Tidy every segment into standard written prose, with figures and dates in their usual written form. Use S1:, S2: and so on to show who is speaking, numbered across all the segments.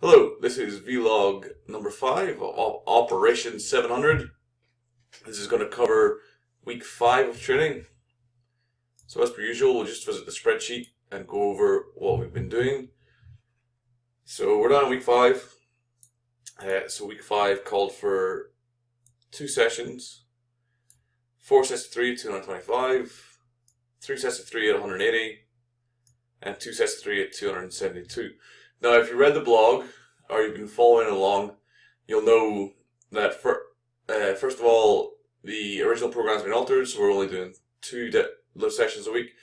S1: Hello, this is vlog number 5 of Operation 700. This is going to cover week 5 of training. So as per usual, we'll just visit the spreadsheet and go over what we've been doing. So we're down on week 5. So week 5 called for 2 sessions, 4 sets of 3 at 225, 3 sets of 3 at 180, and 2 sets of 3 at 272. Now, if you read the blog or you've been following along, you'll know that first of all, the original program has been altered, so we're only doing 2 deadlift sessions a week.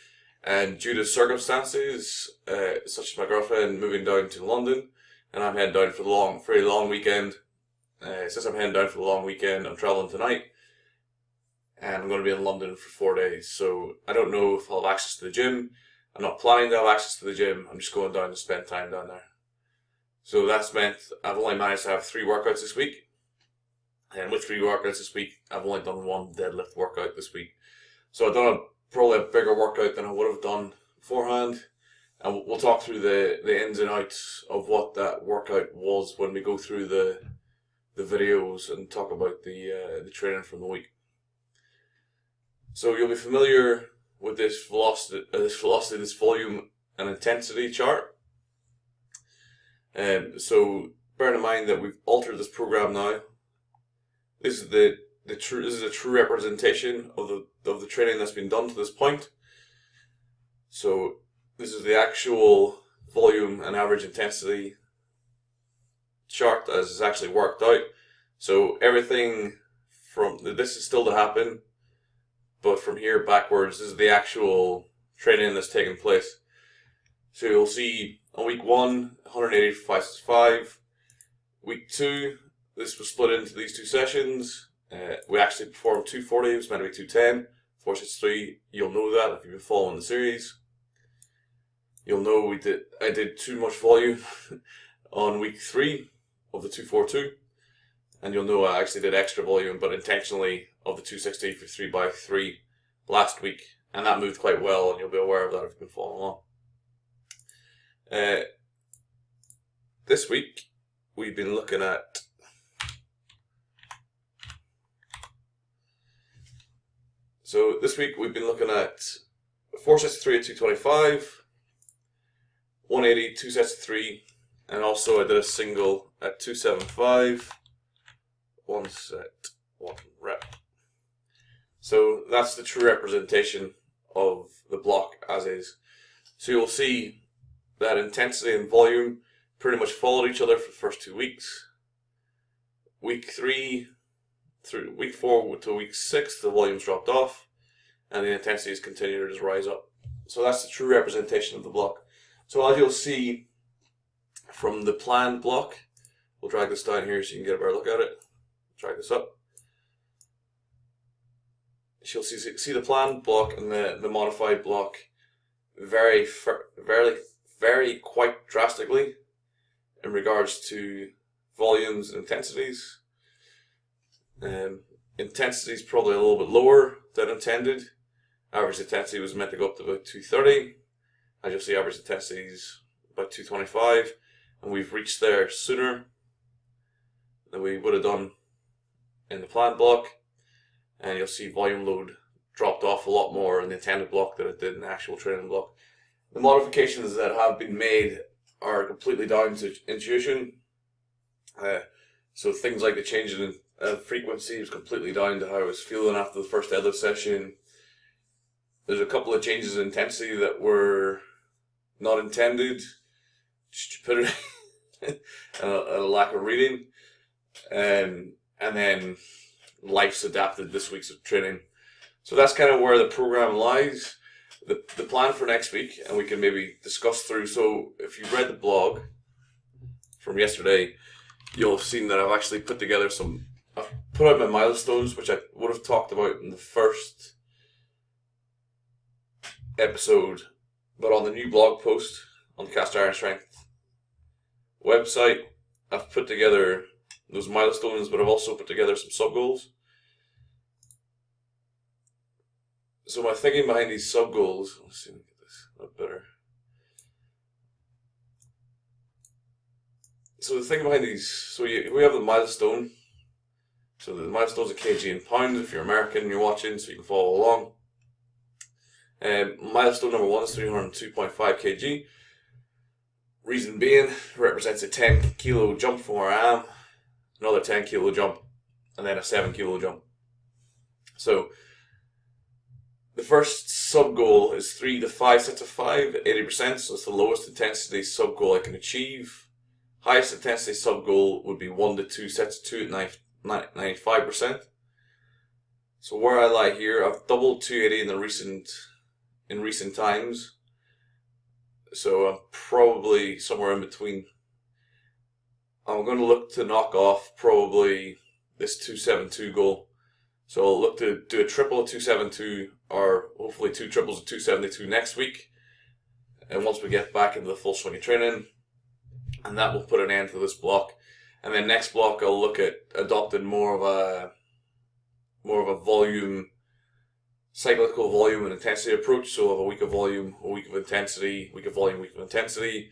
S1: And due to circumstances, such as my girlfriend moving down to London, and I'm heading down for the very long weekend. Since I'm heading down for the long weekend, I'm traveling tonight, and I'm going to be in London for 4 days. So I don't know if I'll have access to the gym. I'm not planning to have access to the gym. I'm just going down to spend time down there. So that's meant I've only managed to have 3 workouts this week. And with 3 workouts this week, I've only done 1 deadlift workout this week. So I've done probably a bigger workout than I would have done beforehand. And we'll talk through the ins and outs of what that workout was when we go through the videos and talk about the training from the week. So you'll be familiar with this velocity, this volume and intensity chart. So bear in mind that we've altered this program now. This is a true representation of the training that's been done to this point. So this is the actual volume and average intensity chart as it's actually worked out. So everything from this is still to happen. But from here backwards, this is the actual training that's taking place. So you'll see on week 1, 180 for 5 sets of 5. Week 2, this was split into these 2 sessions. We actually performed 240, it was meant to be 210. 4 sets of 3, you'll know that if you've been following the series. You'll know I did too much volume on week 3 of the 242. And you'll know I actually did extra volume, but intentionally, of the 260 for 3x3 last week, and that moved quite well, and you'll be aware of that if you've been following along. This week we've been looking at this week we've been looking at 4 sets of 3 at 225, 180, 2 sets of 3, and also I did a single at 275, 1 set, 1 rep. So that's the true representation of the block as is. So you'll see that intensity and volume pretty much followed each other for the first 2 weeks. Week 3 through week 4 to week 6, the volumes dropped off, and the intensities continued to just rise up. So that's the true representation of the block. So as you'll see from the planned block, we'll drag this down here so you can get a better look at it. Drag this up. You'll see the planned block and the modified block vary quite drastically in regards to volumes and intensities. Intensity is probably a little bit lower than intended. Average intensity was meant to go up to about 230. As you'll see, average intensity is about 225, and we've reached there sooner than we would have done in the planned block. And you'll see volume load dropped off a lot more in the intended block than it did in the actual training block. The modifications that have been made are completely down to intuition. So things like the change in frequency is completely down to how I was feeling after the first deadlift session. There's a couple of changes in intensity that were not intended, stupidity, and a lack of reading, and then life's adapted this week's training. So that's kind of where the program lies. The plan for next week, and we can maybe discuss through. So if you read the blog from yesterday, you'll have seen that I've actually put together I've put out my milestones, which I would have talked about in the first episode, but on the new blog post on the Cast Iron Strength website, I've put together those milestones, but I've also put together some sub-goals. So my thinking behind these sub-goals, let's see if I can get this a bit better. So the thing behind these, so we have the milestone. So the milestone's a kg in pounds if you're American and you're watching, so you can follow along. Milestone number 1 is 302.5 kg. Reason being, represents a 10 kilo jump from where I am, another 10 kilo jump, and then a 7 kilo jump. So the first sub goal is 3 to 5 sets of 5, 80%, so it's the lowest intensity sub goal I can achieve. Highest intensity sub goal would be 1 to 2 sets of 2 at 95%. So where I lie here, I've doubled 280 in recent times. So I'm probably somewhere in between. I'm going to look to knock off probably this 272 goal. So I'll look to do a triple of 272, or hopefully 2 triples of 272 next week. And once we get back into the full swing of training, and that will put an end to this block. And then next block, I'll look at adopting more of a volume, cyclical volume and intensity approach. So of a week of volume, a week of intensity, week of volume, week of intensity.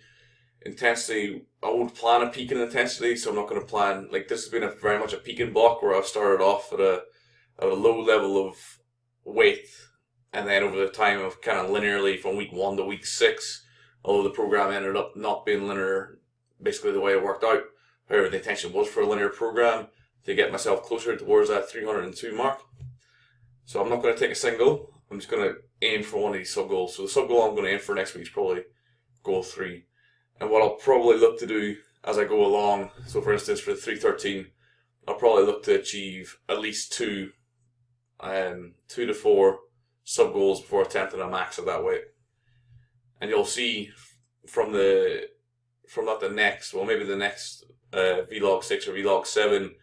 S1: Intensity, I won't plan a peak in intensity, so I'm not going to plan, like this has been very much a peaking block where I've started off at a low level of weight, and then over the time of kind of linearly from week 1 to week 6, although the program ended up not being linear, basically the way it worked out. However, the intention was for a linear program to get myself closer towards that 302 mark. So I'm not going to take a single. I'm just going to aim for one of these sub goals. So the sub goal I'm going to aim for next week is probably goal 3. And what I'll probably look to do as I go along, so for instance for the 313, I'll probably look to achieve at least 2 to 4 sub goals before attempting a max of that weight. And you'll see from the next Vlog 6 or Vlog 7,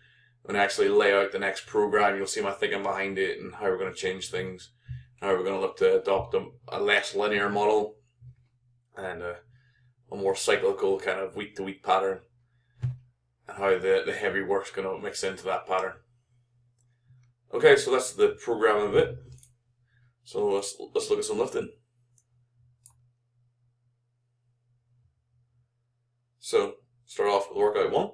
S1: when I actually lay out the next program, you'll see my thinking behind it and how we're going to change things, how we're going to look to adopt a less linear model and a more cyclical kind of week to week pattern, and how the heavy work's going to mix into that pattern. Okay, so that's the program of it. So let's look at some lifting. So start off with workout 1.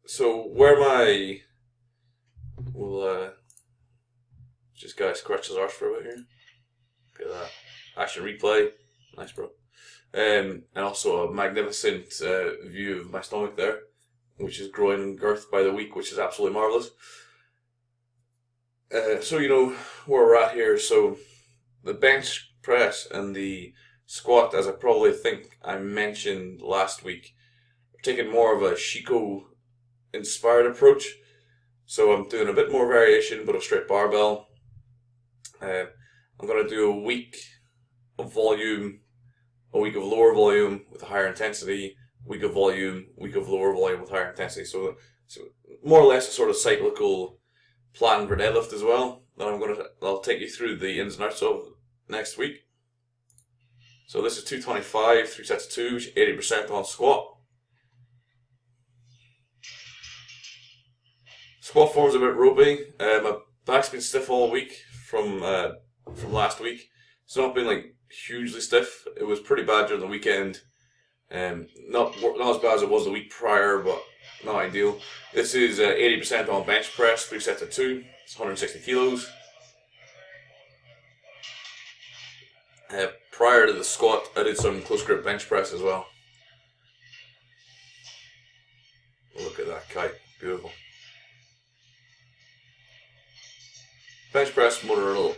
S1: So just guy scratch his arse for a bit here. Look at that. Action replay. Nice, bro. And also a magnificent view of my stomach there, which is growing in girth by the week, which is absolutely marvelous. So you know where we're at here. So the bench press and the squat, as I probably think I mentioned last week, are taking more of a Shiko inspired approach. So I'm doing a bit more variation, but a straight barbell. I'm going to do a week of volume, a week of lower volume with a higher intensity, week of volume, week of lower volume with higher intensity. So more or less a sort of cyclical plan for deadlift as well, that I'll take you through the ins and outs of next week. So this is 225, 3 sets of 2, 80% on squat. Squat form's a bit ropey. My back's been stiff all week from last week. It's not been like hugely stiff. It was pretty bad during the weekend. Not as bad as it was the week prior, but not ideal. This is 80% on bench press, 3 sets of 2. It's 160 kilos. Prior to the squat, I did some close grip bench press as well. Look at that kite, beautiful. Bench press motored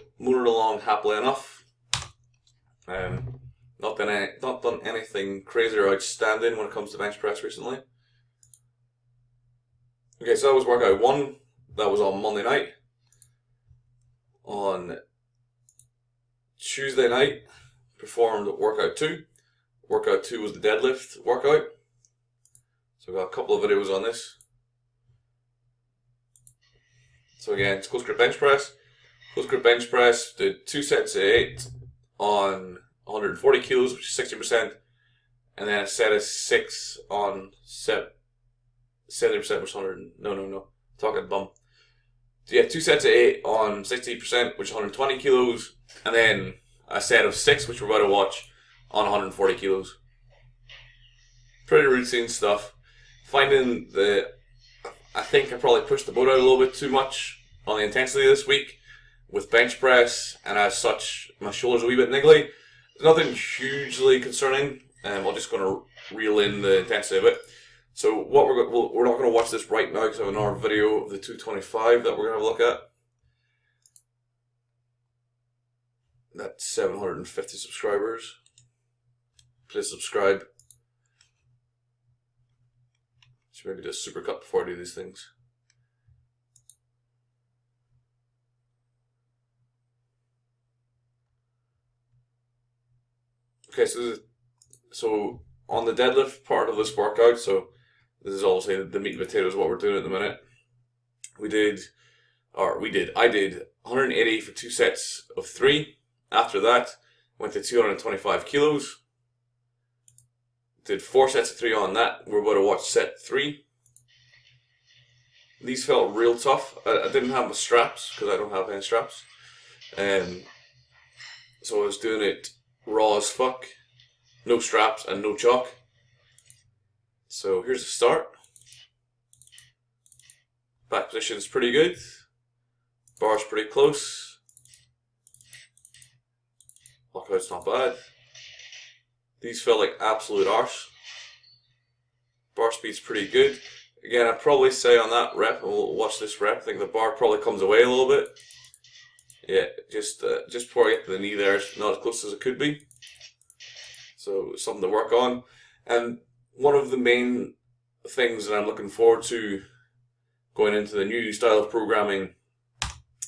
S1: along happily enough. Not done anything crazy or outstanding when it comes to bench press recently. Okay, so that was workout 1. That was on Monday night. On Tuesday night, performed workout 2. Workout 2 was the deadlift workout. So I've got a couple of videos on this. So again, it's close grip bench press. Close grip bench press, did 2 sets of 8 on 140 kilos, which is 60%, and then a set of 6 on 70%, which is 100. No, talking bum. So yeah, 2 sets of 8 on 60%, which is 120 kilos, and then a set of 6, which we're about to watch, on 140 kilos. Pretty routine stuff. Finding I think I probably pushed the boat out a little bit too much on the intensity this week with bench press, and as such, my shoulders are a wee bit niggly. There's nothing hugely concerning. I'm just going to reel in the intensity of it. So what we're not going to watch this right now because I have another video of the 225 that we're going to have a look at. That's 750 subscribers. Please subscribe. Should maybe just supercut before I do these things. Okay, so on the deadlift part of this workout, so this is obviously the meat and potatoes of what we're doing at the minute. I did 180 for 2 sets of 3. After that, went to 225 kilos. Did 4 sets of 3 on that. We're about to watch set 3. These felt real tough. I didn't have my straps because I don't have any straps. So I was doing it raw as fuck. No straps and no chalk. So here's the start. Back position is pretty good. Bar's pretty close. Lockout's not bad. These felt like absolute arse. Bar speed's pretty good. Again, I'd probably say on that rep, and we'll watch this rep, I think the bar probably comes away a little bit. Yeah, just before I get to the knee there, it's not as close as it could be. So, something to work on. And one of the main things that I'm looking forward to going into the new style of programming,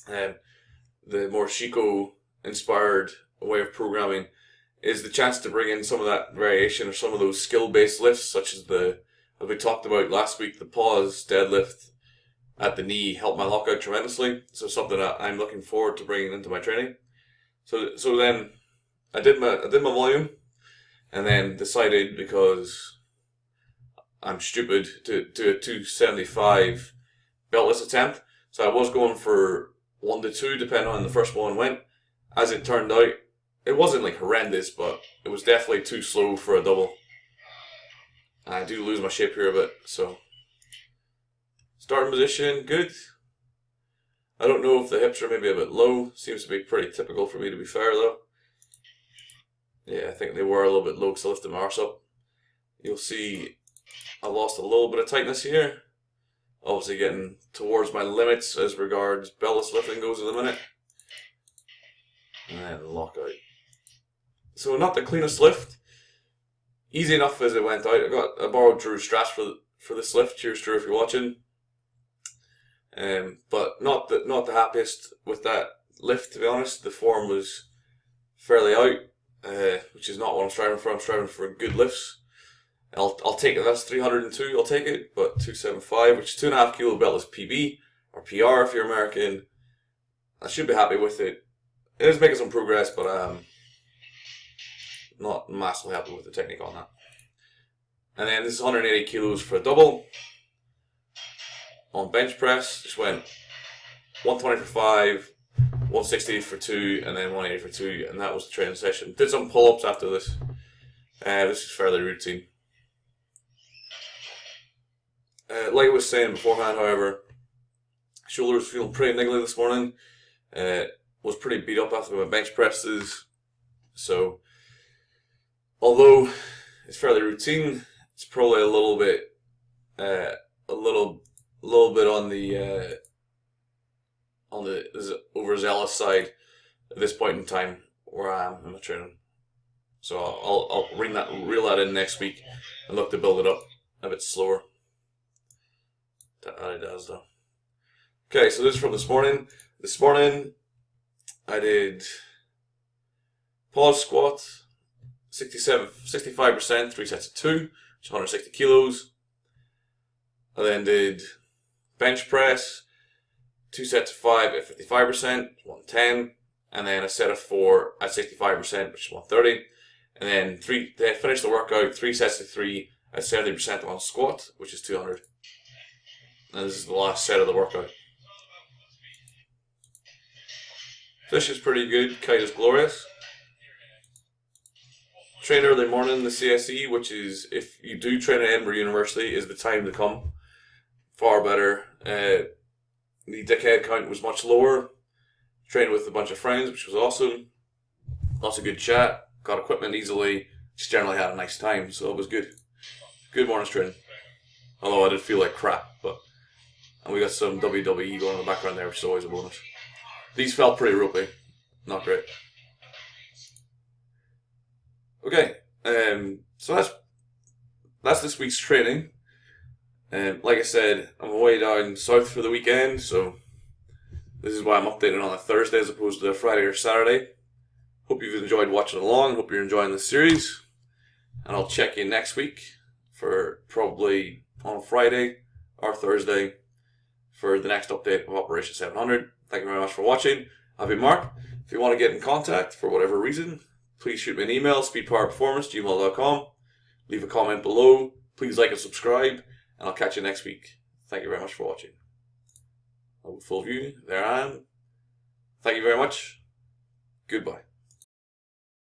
S1: the more Chico-inspired way of programming, is the chance to bring in some of that variation or some of those skill-based lifts, such as as we talked about last week, the pause deadlift at the knee helped my lockout tremendously. So something that I'm looking forward to bringing into my training. So then I did my volume, and then decided, because I'm stupid, to do a 275 beltless attempt. So I was going for 1 to 2 depending on the first one went. As it turned out, it wasn't like horrendous, but it was definitely too slow for a double. I do lose my shape here a bit, so starting position, good. I don't know if the hips are maybe a bit low. Seems to be pretty typical for me, to be fair, though. Yeah, I think they were a little bit low because I lifted my arse up. You'll see I lost a little bit of tightness here. Obviously getting towards my limits as regards beltless lifting goes in a minute. And then lockout. So not the cleanest lift. Easy enough as it went out. I borrowed Drew's straps for this lift. Cheers, Drew, if you're watching. But not the happiest with that lift, to be honest. The form was fairly out, which is not what I'm striving for. I'm striving for good lifts. I'll take it. That's 302. I'll take it. But 275, which is 2.5 kilo beltless PB or PR if you're American. I should be happy with it. It is making some progress, but not massively happy with the technique on that. And then this is 180 kilos for a double. On bench press, just went 120 for 5, 160 for 2, and then 180 for 2, and that was the training session. Did some pull-ups after this. This is fairly routine. Like I was saying beforehand, however, shoulders feeling pretty niggly this morning. Was pretty beat up after my bench presses, so although it's fairly routine, it's probably a little bit on the overzealous side at this point in time where I am in my training. So I'll reel that in next week and look to build it up a bit slower. That really does though. Okay, so this is from this morning. This morning I did pause squat, 65%, 3 sets of 2, which is 160 kilos. I then did bench press, 2 sets of 5 at 55%, 110, and then a set of 4 at 65%, which is 130. And then finished the workout, 3 sets of 3 at 70% on squat, which is 200. And this is the last set of the workout. This is pretty good, kite is glorious. train early morning in the CSE, which is, if you do train at Edinburgh University, is the time to come. Far better. The dickhead count was much lower. Trained with a bunch of friends, which was awesome. Lots of good chat. Got equipment easily. Just generally had a nice time, so it was good. Good morning's training. Although I did feel like crap, and we got some WWE going in the background there, which is always a bonus. These felt pretty ropey. Not great. Okay, so that's this week's training. Like I said, I'm away down south for the weekend, so this is why I'm updating on a Thursday as opposed to a Friday or Saturday. Hope you've enjoyed watching along. Hope you're enjoying the series. And I'll check you next week for probably on Friday or Thursday for the next update of Operation 700. Thank you very much for watching. I've been Mark. If you want to get in contact for whatever reason, please shoot me an email, speedpowerperformance@gmail.com. Leave a comment below. Please like and subscribe. And I'll catch you next week. Thank you very much for watching. Full view. There I am. Thank you very much. Goodbye.